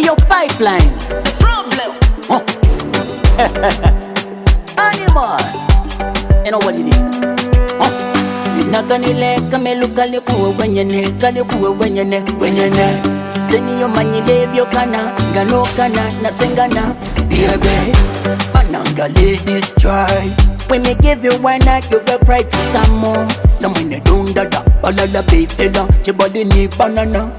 Hey, your pipeline. Problem. Huh. Animal. You know what it is? Huh. Nakanile kamelukale kuwe wenyene, kale kuwe wenyene. Seni yo manyile biokana, ganokana, nasengana. Baby, ananga ladies try. When me give you one night, you get right for some more. Someone you don't da, balala baby la, chibali ni banana.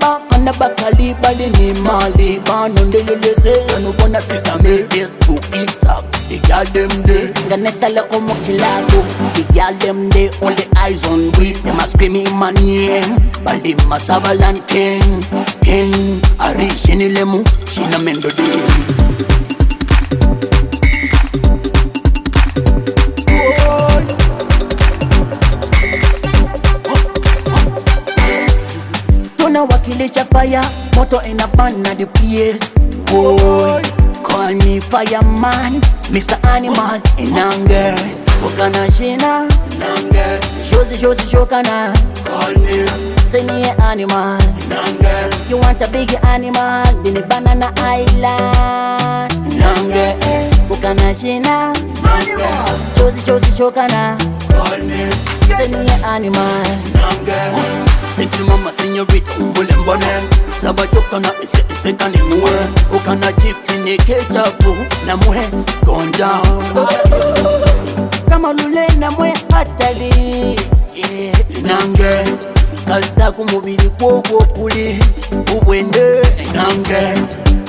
Bakana bakali bali ni mali, banonde lelese. Anu bona sisa me Facebook, TikTok. The girl them there, Ganesa la como kilago. The girl them there, only eyes on we. Them a screaming my name. Bamasaba land king. Ari shini lemu, shina mendo de. Wakilisha fire, moto inapanda the place. Boy, call me fireman, Mr. Animal. Inange, wakana shina. Inange, shozi shokana. Call me, say me animal. Inange, you want a big animal? Dini banana island. Inange, wakana shina. Inange, shozi shokana. Call me, say me animal. Inange. Sexy mama señorita, mbole Sabachoka na iseta ni muwe Ukana chifti ni kechapu na muhe gone down Kama lule na muhe atali Inange Kasta kumubili kwogo kuli Uwende Inange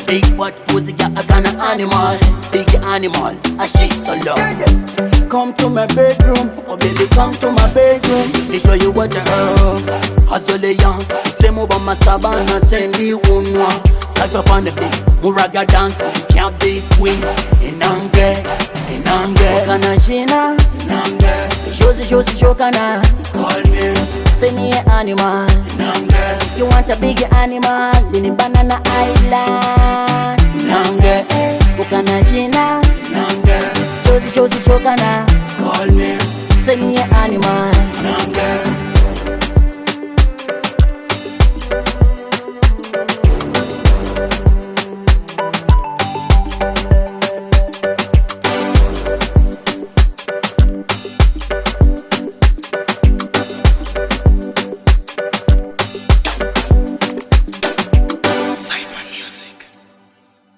Big fat pussy ya akana animal Big animal, a shit so long Come to my bedroom, oh baby come to my bedroom. They show you what I heard. Hustle young, say mo Bamasaba na sendi unwa. Cypher on the beat, Muraga dance, can't be queen. Inange, wakana shina. Inange, shozi shokana. Call me, say me animal. Inange, you want a big animal? Dini banana island. Inange, wakana shina. Inange, shozi shokana. Call me, say me animal.